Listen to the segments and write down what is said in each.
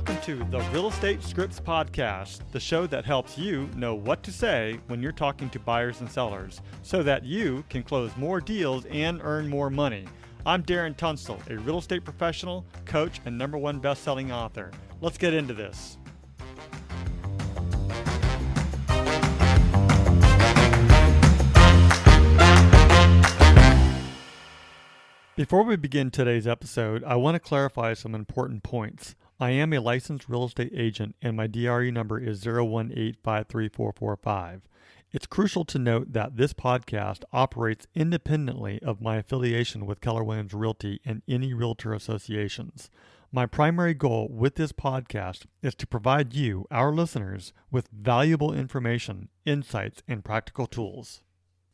Welcome to the Real Estate Scripts Podcast, the show that helps you know what to say when you're talking to buyers and sellers so that you can close more deals and earn more money. I'm Darren Tunstall, a real estate professional, coach, and #1 best-selling author. Let's get into this. Before we begin today's episode, I want to clarify some important points. I am a licensed real estate agent and my DRE number is 018534445. It's crucial to note that this podcast operates independently of my affiliation with Keller Williams Realty and any realtor associations. My primary goal with this podcast is to provide you, our listeners, with valuable information, insights, and practical tools.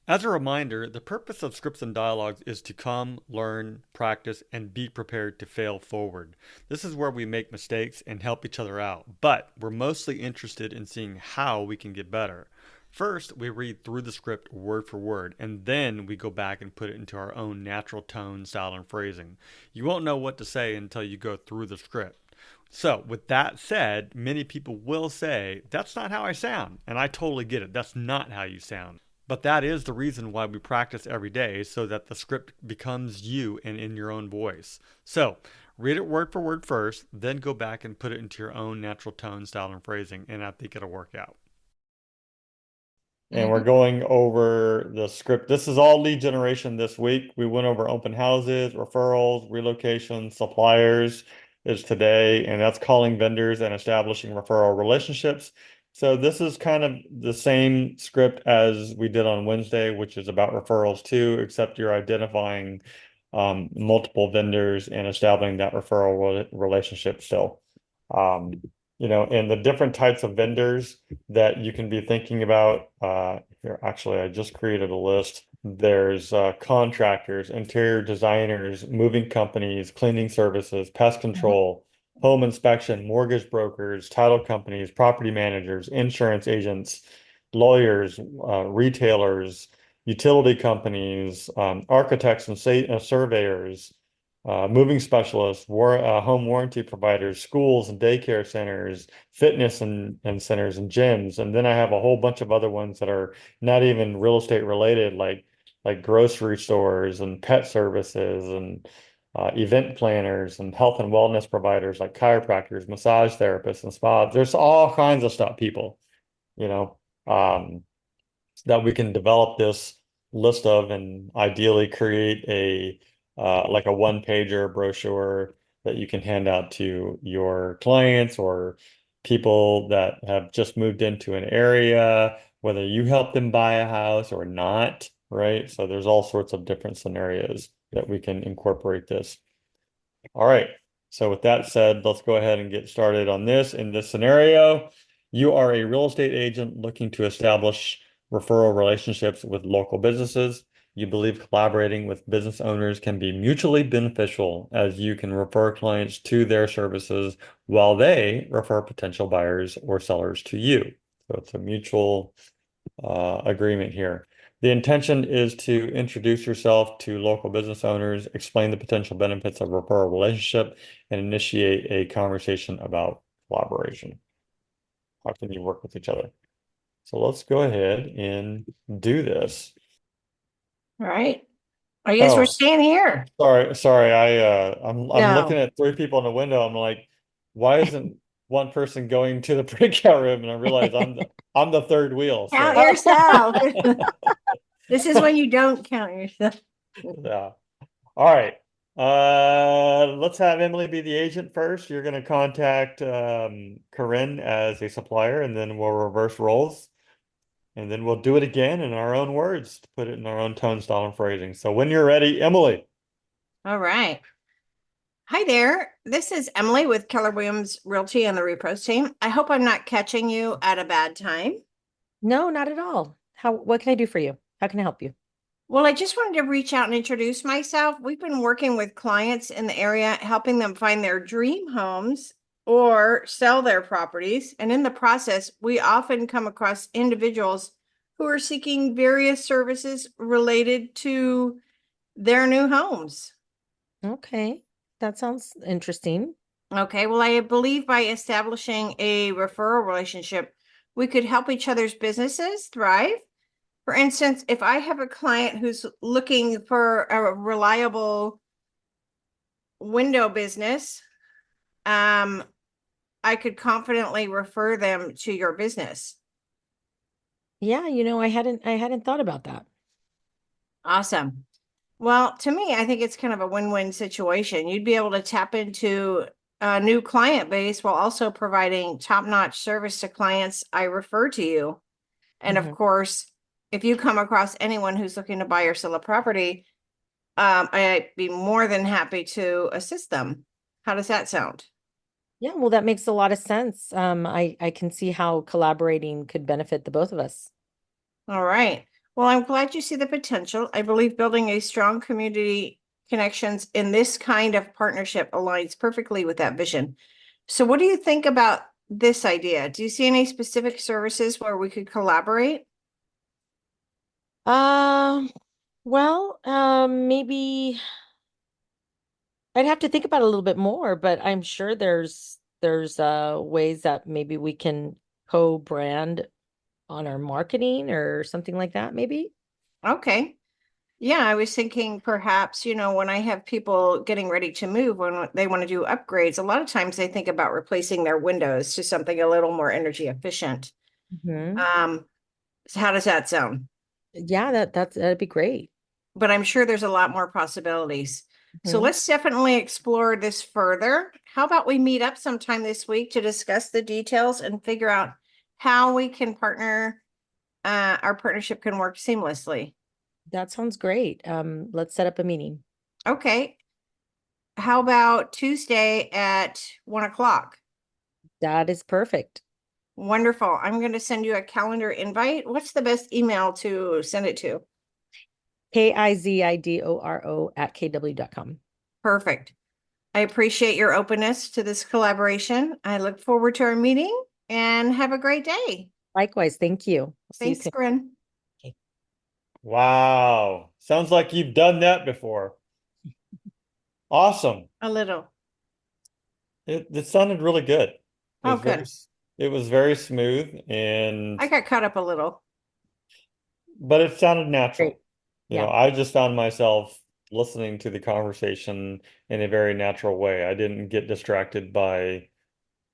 As a reminder, the purpose of Scripts and Dialogues is to come, learn, practice, and be prepared to fail forward. This is where we make mistakes and help each other out, but we're mostly interested in seeing how we can get better. First, we read through the script word for word, and then we go back and put it into our own natural tone, style, and phrasing. You won't know what to say until you go through the script. So, with that said, many people will say, that's not how I sound, and I totally get it. That's not how you sound. But that is the reason why we practice every day, so that the script becomes you and in your own voice. So, read it word for word first, then go back and put it into your own natural tone, style, and phrasing, and I think it'll work out. And we're going over the script. This is all lead generation this week. We went over open houses, referrals, relocations, suppliers is today, and that's calling vendors and establishing referral relationships. So this is kind of the same script as we did on Wednesday, which is about referrals too, except you're identifying multiple vendors and establishing that referral relationship still. And the different types of vendors that you can be thinking about. Here, actually, I just created a list. There's contractors, interior designers, moving companies, cleaning services, pest control, home inspection, mortgage brokers, title companies, property managers, insurance agents, lawyers, retailers, utility companies, architects and surveyors, moving specialists, home warranty providers, schools and daycare centers, fitness and centers and gyms. And then I have a whole bunch of other ones that are not even real estate related, like grocery stores and pet services and event planners and health and wellness providers like chiropractors, massage therapists, and spas. There's all kinds of stuff, people, that we can develop this list of and ideally create a like a one-pager brochure that you can hand out to your clients or people that have just moved into an area, whether you help them buy a house or not, right? So there's all sorts of different scenarios that we can incorporate this. All right. So with that said, let's go ahead and get started on this. In this scenario, you are a real estate agent looking to establish referral relationships with local businesses. You believe collaborating with business owners can be mutually beneficial as you can refer clients to their services while they refer potential buyers or sellers to you. So it's a mutual agreement here. The intention is to introduce yourself to local business owners, explain the potential benefits of a referral relationship, and initiate a conversation about collaboration. How can you work with each other? So let's go ahead and do this. All right. I guess we're staying here. Sorry. I'm looking at 3 people in the window. I'm like, why isn't one person going to the breakout room? And I realize I'm the third wheel. Count yourself. This is when you don't count yourself. Yeah. All right. Let's have Emily be the agent first. You're going to contact Corinne as a supplier, and then we'll reverse roles. And then we'll do it again in our own words to put it in our own tone, style, and phrasing. So when you're ready, Emily. All right. Hi there. This is Emily with Keller Williams Realty and the Repros team. I hope I'm not catching you at a bad time. No, not at all. What can I do for you? How can I help you? Well, I just wanted to reach out and introduce myself. We've been working with clients in the area, helping them find their dream homes or sell their properties. And in the process, we often come across individuals who are seeking various services related to their new homes. Okay, that sounds interesting. Okay, well, I believe by establishing a referral relationship, we could help each other's businesses thrive. For instance, if I have a client who's looking for a reliable window business, um, I could confidently refer them to your business. Yeah, I hadn't thought about that. Awesome. Well, to me, I think it's kind of a win-win situation. You'd be able to tap into a new client base while also providing top-notch service to clients I refer to you. And of Mhm. course, if you come across anyone who's looking to buy or sell a property, I'd be more than happy to assist them. How does that sound? Yeah, well, that makes a lot of sense. I can see how collaborating could benefit the both of us. All right. Well, I'm glad you see the potential. I believe building a strong community connections in this kind of partnership aligns perfectly with that vision. So, what do you think about this idea? Do you see any specific services where we could collaborate? Um, well, maybe I'd have to think about it a little bit more, but I'm sure there's ways that maybe we can co-brand on our marketing or something like that, maybe. Okay. Yeah, I was thinking perhaps, when I have people getting ready to move, when they want to do upgrades, a lot of times they think about replacing their windows to something a little more energy efficient. Hmm. Um, so how does that sound? Yeah, that'd be great. But I'm sure there's a lot more possibilities. So Hmm. let's definitely explore this further. How about we meet up sometime this week to discuss the details and figure out how we can partner, our partnership can work seamlessly. That sounds great. Let's set up a meeting. Okay. How about Tuesday at 1 o'clock? That is perfect. Wonderful. I'm going to send you a calendar invite. What's the best email to send it to? KIZIDORO@kw.com. Perfect. I appreciate your openness to this collaboration. I look forward to our meeting and have a great day. Likewise, thank you. I'll see you Thanks, soon. Corinne. Okay. Wow. Sounds like you've done that before. Awesome. A little. It sounded really good. It Oh, was very good. s- it was very smooth I and got caught up a little. but it sounded Great. natural. Yeah. I just found myself listening to the conversation in a very natural way. I didn't get distracted by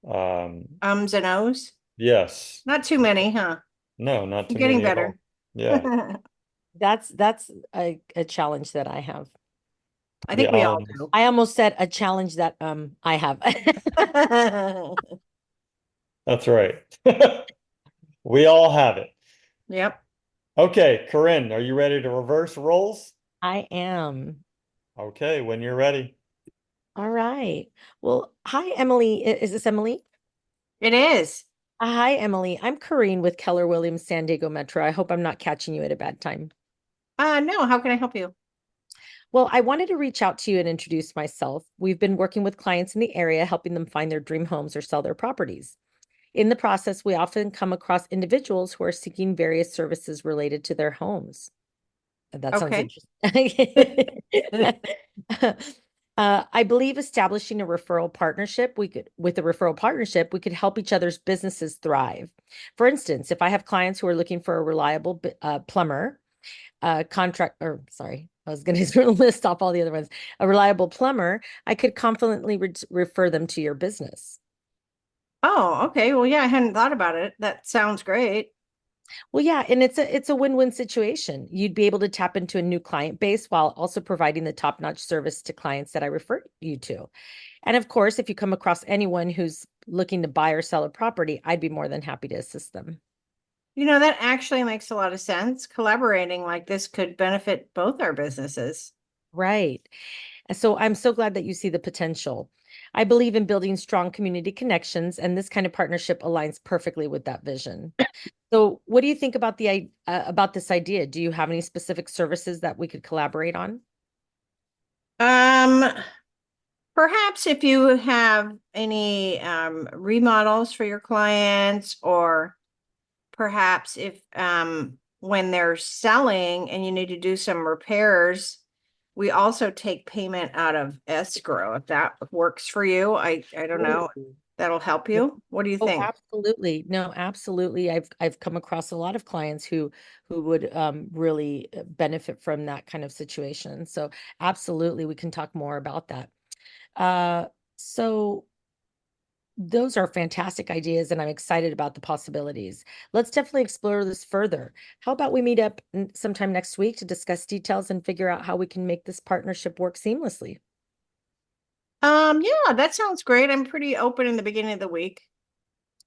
Ums and ohs. yes. Not too many, huh? No, not I'm too getting many at better. all. Yeah. That's a challenge that I have. I The think we all ums. do. I almost said a challenge that I have. That's right. We all have it. Yep. Okay, Corinne, are you ready to reverse roles? I am. Okay, when you're ready. All right. Well, hi, Emily. Is this Emily? It is. Hi, Emily. I'm Corrine with Keller Williams San Diego Metro. I hope I'm not catching you at a bad time. No, how can I help you? Well, I wanted to reach out to you and introduce myself. We've been working with clients in the area, helping them find their dream homes or sell their properties. In the process, we often come across individuals who are seeking various services related to their homes. That sounds Okay. interesting. I believe establishing a referral partnership, with a referral partnership, we could help each other's businesses thrive. For instance, if I have clients who are looking for a reliable plumber, contract, or sorry, I was going to list off all the other ones, a reliable plumber, I could confidently refer them to your business. Oh, okay. Well, yeah, I hadn't thought about it. That sounds great. Well, yeah, and it's a win-win situation. You'd be able to tap into a new client base while also providing the top-notch service to clients that I refer you to. And of course, if you come across anyone who's looking to buy or sell a property, I'd be more than happy to assist them. That actually makes a lot of sense. Collaborating like this could benefit both our businesses. Right. And so I'm so glad that you see the potential. I believe in building strong community connections, and this kind of partnership aligns perfectly with that vision. So, what do you think about about this idea? Do you have any specific services that we could collaborate on? Um, Perhaps if you have any remodels for your clients, or perhaps if when they're selling and you need to do some repairs, we also take payment out of escrow. If that works for you, I don't know. Ooh. That'll help you. What do you Oh, think? absolutely. No, absolutely. I've come across a lot of clients who would really benefit from that kind of situation. So absolutely, we can talk more about that. So those are fantastic ideas, and I'm excited about the possibilities. Let's definitely explore this further. How about we meet up sometime next week to discuss details and figure out how we can make this partnership work seamlessly? Yeah, that sounds great. I'm pretty open in the beginning of the week.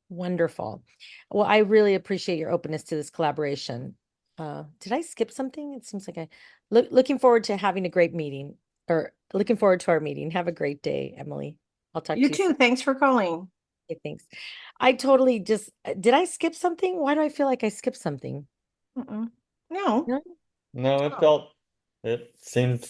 Wonderful. Well, I really appreciate your openness to this collaboration. Did I skip something? It seems like looking forward to having a great meeting or looking forward to our meeting. Have a great day, Emily. I'll talk You to you too. soon. Thanks for calling. Okay, thanks. I totally just, did I skip something? Why do I feel like I skipped something? Mm-mm. No. No? No, Oh, it seemed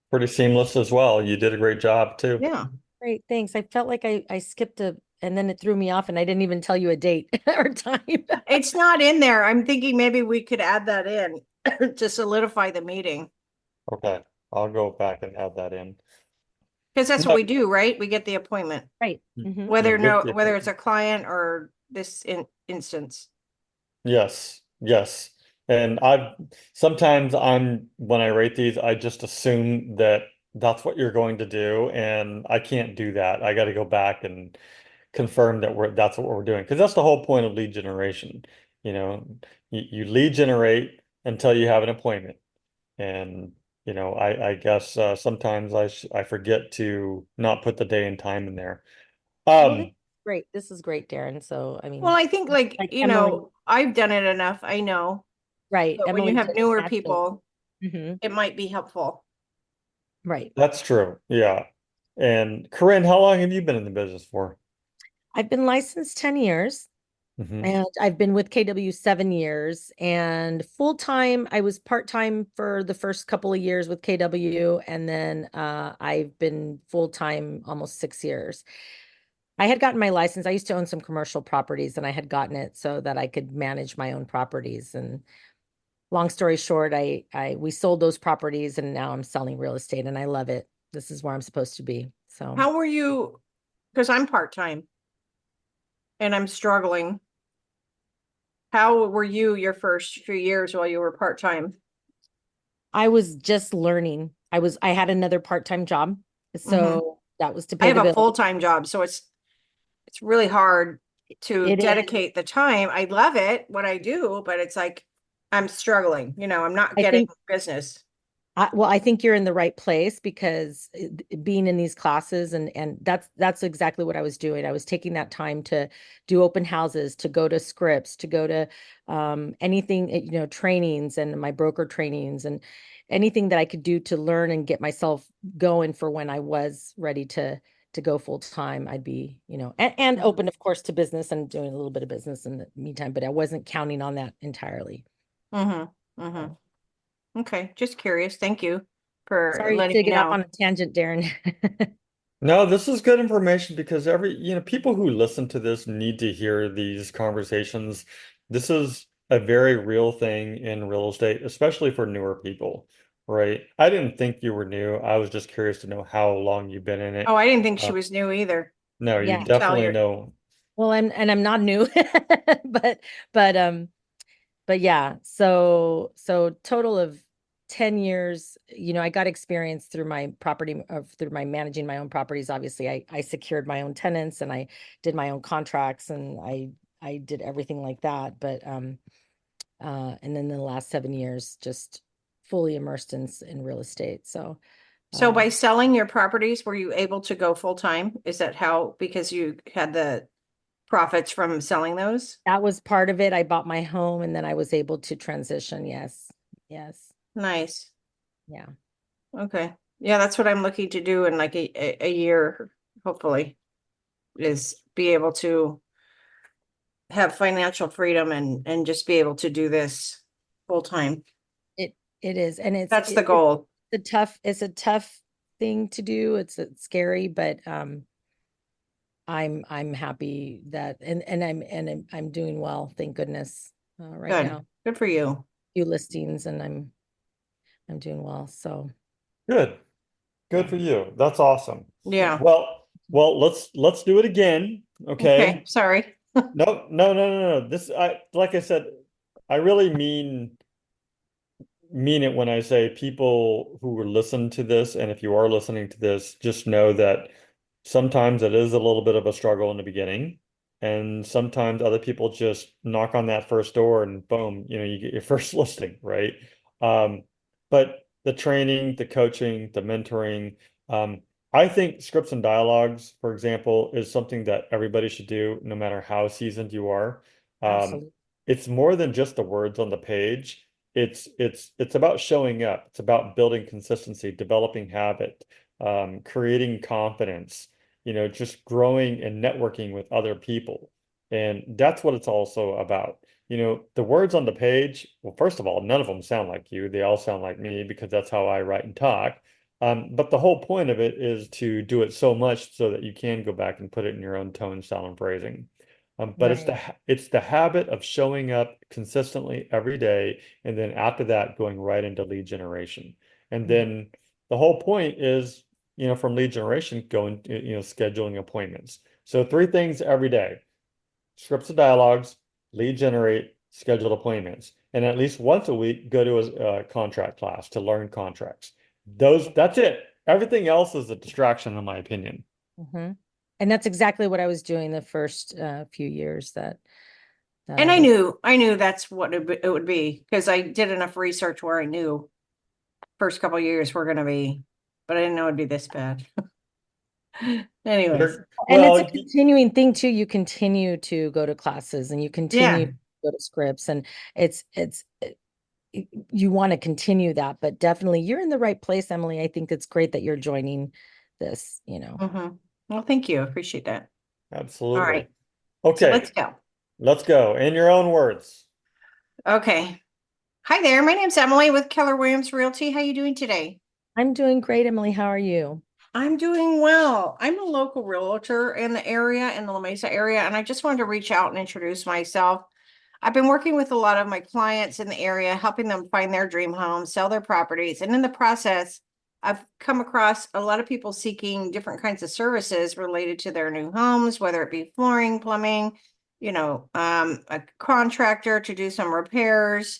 pretty seamless as well. You did a great job too. yeah. Great, thanks. I felt like I skipped and then it threw me off and I didn't even tell you a date or time. It's not in there. I'm thinking maybe we could add that in to solidify the meeting. Okay, I'll go back and add that in. Because that's what No, we do, right? We get the appointment, Right. you get the whether it's a appointment. client or this instance. Yes, yes. And I've sometimes when I rate these, I just assume that that's what you're going to do, and I can't do that. I got to go back and confirm that that's what we're doing because that's the whole point of lead generation. You know, you lead generate until you have an appointment, and I guess sometimes I forget to not put the day and time in there. Well, this is Um, great. This is great, Darren. So, I Well, mean, I think like Emily, I've done it enough. I know, right. but when you Emily have did it newer naturally. people, Hmm. it might be helpful. Right. that's true. Yeah. And Corinne, how long have you been in the business for? I've been licensed 10 years Hmm. and I've been with KW 7 years and full time. I was part time for the first couple of years with KW. And then I've been full time almost 6 years. I had gotten my license. I used to own some commercial properties and I had gotten it so that I could manage my own properties. And long story short, we sold those properties and now I'm selling real estate and I love it. This is where I'm supposed to be. So How were you? Because I'm part-time and I'm struggling. How were you your first few years while you were part-time? I was just learning. I had another part-time job. Hmm. So that was to I pay have the a bills. full-time job, so it's really hard to It is. dedicate the time. I love it, what I do, but it's like I'm struggling. I'm not I getting think business. well, I think you're in the right place because being in these classes and that's exactly what I was doing. I was taking that time to do open houses, to go to scripts, to go to anything, trainings and my broker trainings and anything that I could do to learn and get myself going for when I was ready to go full time. I'd be, and open, of course, to business and doing a little bit of business in the meantime, but I wasn't counting on that entirely. Mm-hmm. Mm-hmm. Okay, just curious. Thank you for Sorry letting to me get off know. on a tangent, Darren. No, this is good information because people who listen to this need to hear these conversations. This is a very real thing in real estate, especially for newer people, right? I didn't think you were new. I was just curious to know how long you've been in Oh, it. I didn't think she Uh, was new either. no, I you Yeah. can tell definitely you're. know. Well, I'm not new, but but um but yeah. So total of 10 years, I got experience through my through my managing my own properties. Obviously, I secured my own tenants and I did my own contracts and I did everything like that. But and then the last 7 years just fully immersed in real estate. So So uh by selling your properties, were you able to go full time? Is that how, because you had the profits from selling those? that was part of it. I bought my home and then I was able to transition. Yes. Yes. Nice. Yeah. Okay. Yeah, that's what I'm looking to do in like a year, hopefully, is be able to have financial freedom and just be able to do this full time. It is. And That's the goal. it's a tough thing to do. It's scary, but I'm happy that I'm doing well, thank goodness, right Good. now. Good for you. Few listings and I'm doing well. So Good. Good for you. That's awesome. Yeah. Let's do it again. Okay. Okay. Sorry. No, no, no, no, no. Like I said, I really mean it when I say people who will listen to this, and if you are listening to this, just know that sometimes it is a little bit of a struggle in the beginning, and sometimes other people just knock on that first door and boom, you get your first listing, right? Um, but the training, the coaching, the mentoring, um, I think scripts and dialogues, for example, is something that everybody should do, no matter how seasoned you are. Um, Absolutely. it's more than just the words on the page. It's about showing up. It's about building consistency, developing habit, creating confidence, just growing and networking with other people. And that's what it's also about. The words on the page, well, first of all, none of them sound like you. They all sound like me because that's how I write and talk. But the whole point of it is to do it so much so that you can go back and put it in your own tone, style, and phrasing. But Right. it's the habit of showing up consistently every day, and then after that, going right into lead generation. And Mhm. then the whole point is, from lead generation, going, scheduling appointments. So three things every day: scripts of dialogues, lead generate, scheduled appointments, and at least once a week, go to a contract class to learn contracts. That's it. Everything else is a distraction, in my opinion. Mhm. And that's exactly what I was doing the first few years that And I was. I knew that's what it would be because I did enough research where I knew first couple of years were going to be, but I didn't know it'd be this bad. Anyways, And it's a Well, continuing thing too. You continue to go to classes and you continue yeah. to go to scripts, and it's you want to continue that, but definitely you're in the right place, Emily. I think it's great that you're joining this. Well, thank you. Appreciate that. All absolutely. right. So let's Okay, go. let's go. In your own words. Okay. Hi there. My name's Emily with Keller Williams Realty. How you doing today? I'm doing great, Emily. How are you? I'm doing well. I'm a local realtor in the area, in the La Mesa area, and I just wanted to reach out and introduce myself. I've been working with a lot of my clients in the area, helping them find their dream home, sell their properties. And in the process, I've come across a lot of people seeking different kinds of services related to their new homes, whether it be flooring, plumbing, a contractor to do some repairs.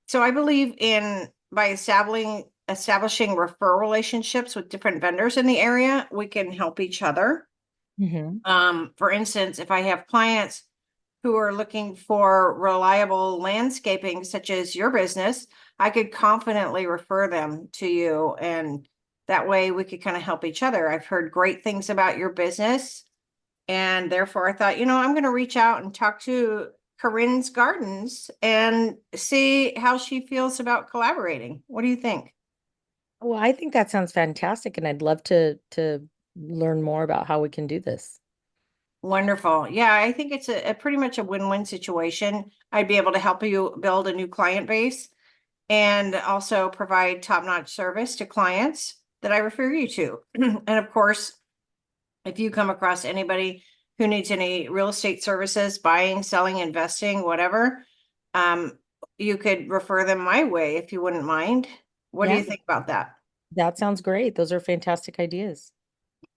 So I believe in by establishing referral relationships with different vendors in the area, we can help each other. Hmm. For instance, if I have clients who are looking for reliable landscaping, such as your business, I could confidently refer them to you. And that way we could kind of help each other. I've heard great things about your business. And therefore, I thought, I'm going to reach out and talk to Corinne's Gardens and see how she feels about collaborating. What do you think? Well, I think that sounds fantastic, and I'd love to learn more about how we can do this. Wonderful. Yeah, I think it's a pretty much a win-win situation. I'd be able to help you build a new client base and also provide top-notch service to clients that I refer you to. And of course, if you come across anybody who needs any real estate services, buying, selling, investing, whatever, um, you could refer them my way if you wouldn't mind. What do Yeah, you think about that? that sounds great. Those are fantastic ideas.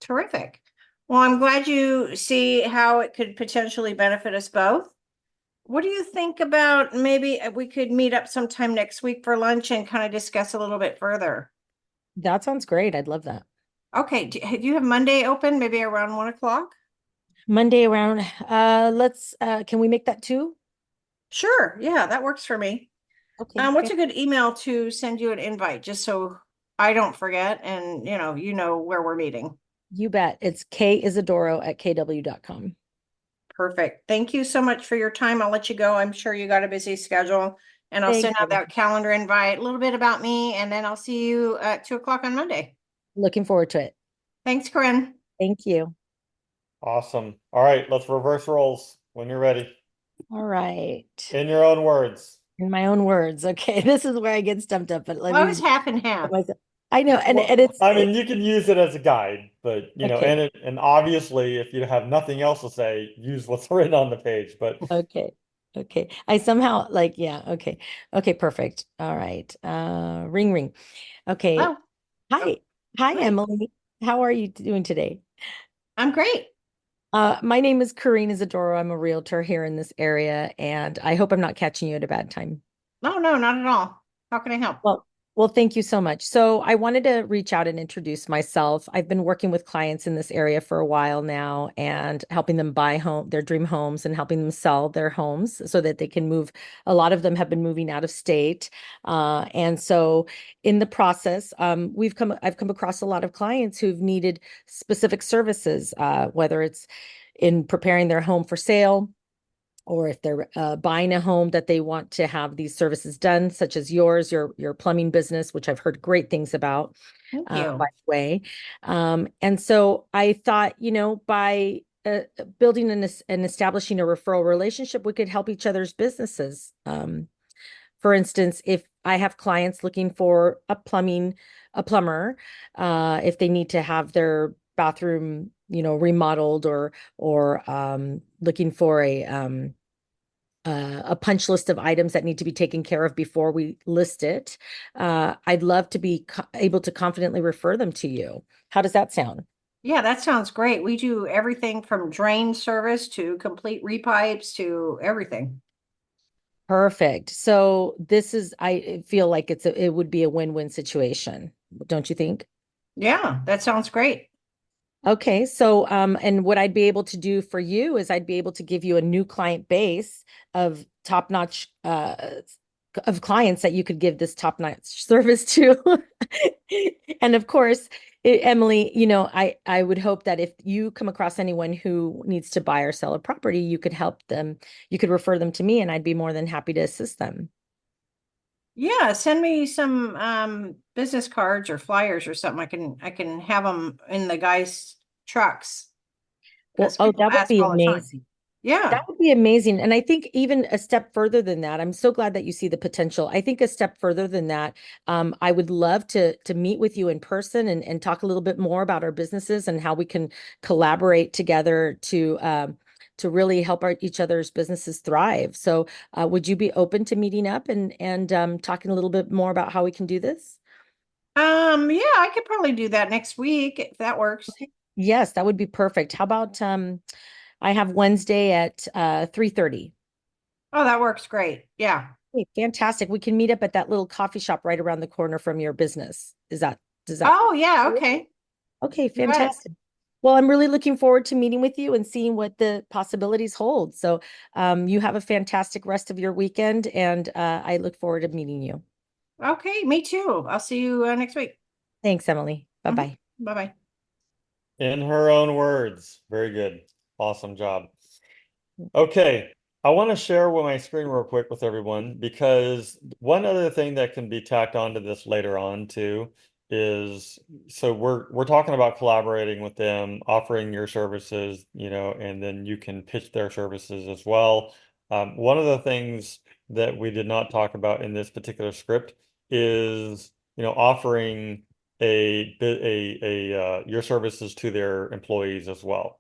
Terrific. Well, I'm glad you see how it could potentially benefit us both. What do you think about maybe we could meet up sometime next week for lunch and kind of discuss a little bit further? That sounds great. I'd love that. Okay, do you have Monday open, maybe around 1 o'clock? Monday around, can we make that two? Sure, yeah, that works for me. Okay, What's fan- a good email to send you an invite, just so I don't forget and you know where we're meeting. you bet. It's kisadoro@kw.com. Perfect. Thank you so much for your time. I'll let you go. I'm sure you got a busy schedule. And I'll send Thanks, out Emily. that calendar invite, a little bit about me, and then I'll see you at 2 o'clock on Monday. Looking forward to it. Thanks, Corinne. Thank you. Awesome. All right, let's reverse roles when you're ready. All right. In your own words. In my own words. Okay, this is where I get stumped up, but let Well, I me was half and get half. myself. I know, and Well, it's I mean, you can use it as a guide, but okay. and obviously, if you have nothing else to say, use what's written on the page. But Okay. Okay. I somehow yeah, okay. Okay, perfect. All right. Ring ring. Okay. Well, Oh, Hi. Hi, hi. Emily. How are you doing today? I'm great. My name is Karina Zadoro. I'm a realtor here in this area, and I hope I'm not catching you at a bad time. No, no, not at all. How can I help? Well, well, thank you so much. So I wanted to reach out and introduce myself. I've been working with clients in this area for a while now and helping them buy their dream homes and helping them sell their homes so that they can move. A lot of them have been moving out of state. And so in the process, I've come across a lot of clients who've needed specific services, whether it's in preparing their home for sale or if they're buying a home that they want to have these services done, such as your plumbing business, which I've heard great things about, Thank by you. the way. And so I thought, by building and establishing a referral relationship, we could help each other's businesses. For instance, if I have clients looking for a plumber, if they need to have their bathroom, remodeled or looking for a punch list of items that need to be taken care of before we list it. I'd love to be able to confidently refer them to you. How does that sound? Yeah, that sounds great. We do everything from drain service to complete repipes to everything. Perfect. So I feel like it would be a win-win situation, don't you think? Yeah, that sounds great. Okay, so and what I'd be able to do for you is I'd be able to give you a new client base of top-notch of clients that you could give this top-notch service to. And of course, Emily, I would hope that if you come across anyone who needs to buy or sell a property, you could help them, you could refer them to me, and I'd be more than happy to assist them. Yeah, send me some business cards or flyers or something. I can have them in the guys' trucks Well, because oh, people that would ask be all the time. amazing. That Yeah. would be amazing. And I think even a step further than that, I'm so glad that you see the potential. I think a step further than that, I would love to meet with you in person and talk a little bit more about our businesses and how we can collaborate together to really help each other's businesses thrive. So, would you be open to meeting up and talking a little bit more about how we can do this? Yeah, I could probably do that next week if that works. Okay. Yes, that would be perfect. How about I have Wednesday at 3:30. Oh, that works great. Yeah. Hey, fantastic. We can meet up at that little coffee shop right around the corner from your business. Does that Oh, yeah, work? okay. Okay, You got it. fantastic. Well, I'm really looking forward to meeting with you and seeing what the possibilities hold. So, you have a fantastic rest of your weekend, and I look forward to meeting you. Okay, me too. I'll see you next week. Thanks, Emily. Hmm. Bye-bye. Bye-bye. In her own words. Very good. Awesome job. Okay, I want to share with my screen real quick with everyone because one other thing that can be tacked onto this later on too is so we're talking about collaborating with them, offering your services, and then you can pitch their services as well. One of the things that we did not talk about in this particular script is, offering your services to their employees as well.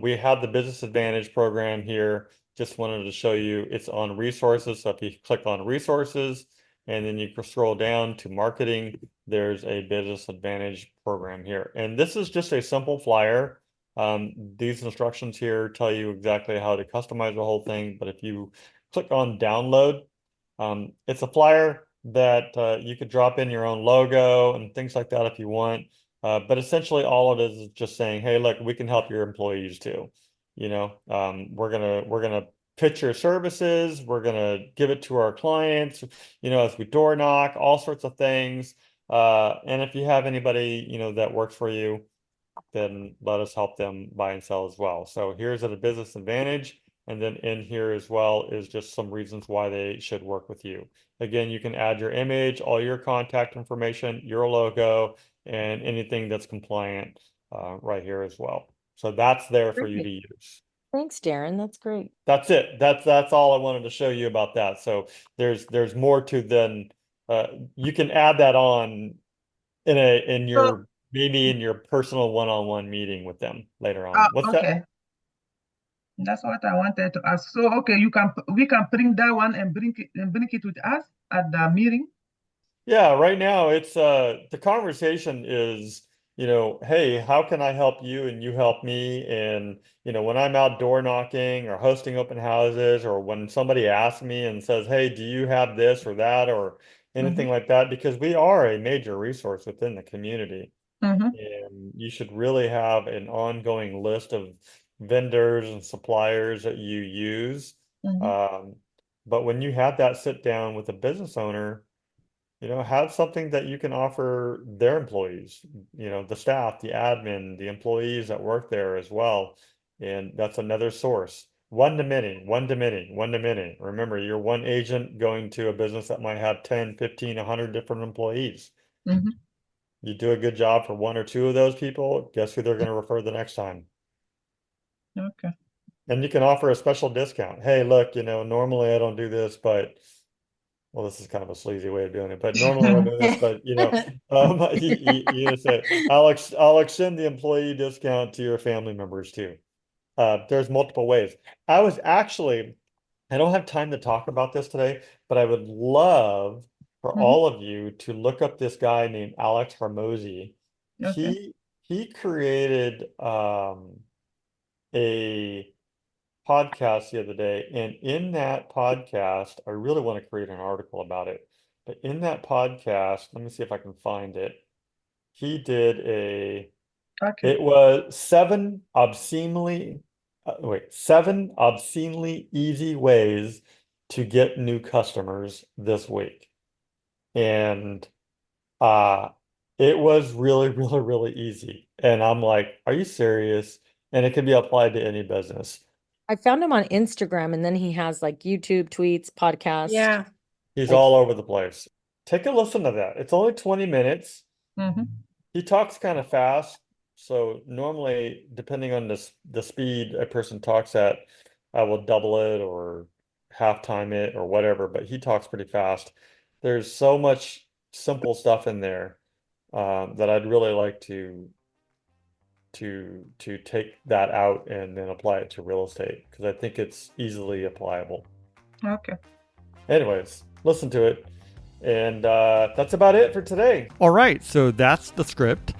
We have the Business Advantage program here. Just wanted to show you it's on resources. So if you click on resources and then you can scroll down to marketing, there's a Business Advantage program here. And this is just a simple flyer. These instructions here tell you exactly how to customize the whole thing. But if you click on download, it's a flyer that you could drop in your own logo and things like that if you want. But essentially, all it is just saying, "Hey, look, we can help your employees too. We're gonna pitch your services. We're gonna give it to our clients. As we door knock, all sorts of things. And if you have anybody, that works for you, then let us help them buy and sell as well. So here's at a business advantage. And then in here as well is just some reasons why they should work with you. Again, you can add your image, all your contact information, your logo, and anything that's compliant right here as well. So that's there for you to Great. use. Thanks, Darren. That's great. That's it. That's all I wanted to show you about that. So there's more to than you can add that on in So, your maybe in your personal one-on-one meeting with them later on. What's that? okay, that's what I wanted to ask. So, okay, we can print that one and bring it with us at the meeting. Yeah, right now it's the conversation is, hey, how can I help you and you help me? And when I'm out door knocking or hosting open houses, or when somebody asks me and says, "Hey, do you have this or that or anything Mm-hmm. like that?" Because we are a major resource within the community. Mm-hmm. And you should really have an ongoing list of vendors and suppliers that you use. Mm-hmm. Um, but when you have that sit down with a business owner, have something that you can offer their employees, the staff, the admin, the employees that work there as well. And that's another source. One to many, one to many, one to many. Remember, you're one agent going to a business that might have 10, 15, 100 different employees. Mm-hmm. You do a good job for one or two of those people, guess who they're going to refer the next time? Okay. And you can offer a special discount. Hey, look, normally I don't do this, but well, this is kind of a sleazy way of doing it, but normally I don't do this, but you say I'll extend the employee discount to your family members too. There's multiple ways. I was actually I don't have time to talk about this today, but I would love for Mm-hmm. all of you to look up this guy named Alex Hormozy. Okay. He created a podcast the other day, and in that podcast, I really want to create an article about it. But in that podcast, let me see if I can find it. He did Okay. it was seven obscenely easy ways to get new customers this week. And uh, it was really, really, really easy. And I'm like, are you serious? And it can be applied to any business. I found him on Instagram, and then he has like YouTube tweets, podcast. Yeah. He's Like all over the place. Take a listen to that. It's only 20 minutes. Mm-hmm. He talks kind of fast. So normally, depending on the speed a person talks at, I will double it or half time it or whatever, but he talks pretty fast. There's so much simple stuff in there that I'd really like to take that out and then apply it to real estate because I think it's easily applicable. Okay. Anyways, listen to it. And that's about it for today. All right, so that's the script.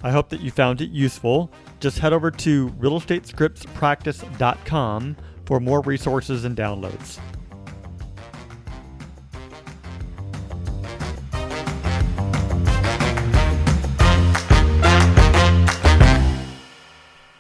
I hope that you found it useful. Just head over to realestatescriptspractice.com for more resources and downloads.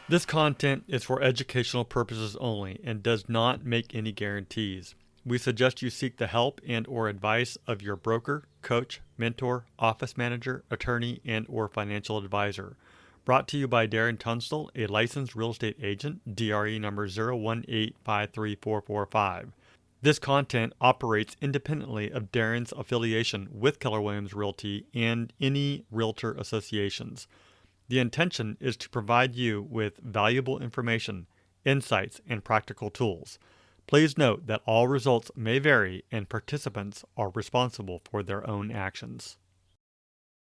This content is for educational purposes only and does not make any guarantees. We suggest you seek the help and or advice of your broker, coach, mentor, office manager, attorney, and or financial advisor. Brought to you by Darren Tunstall, a licensed real estate agent, DRE number 018534445. This content operates independently of Darren's affiliation with Keller Williams Realty and any realtor associations. The intention is to provide you with valuable information, insights, and practical tools. Please note that all results may vary and participants are responsible for their own actions.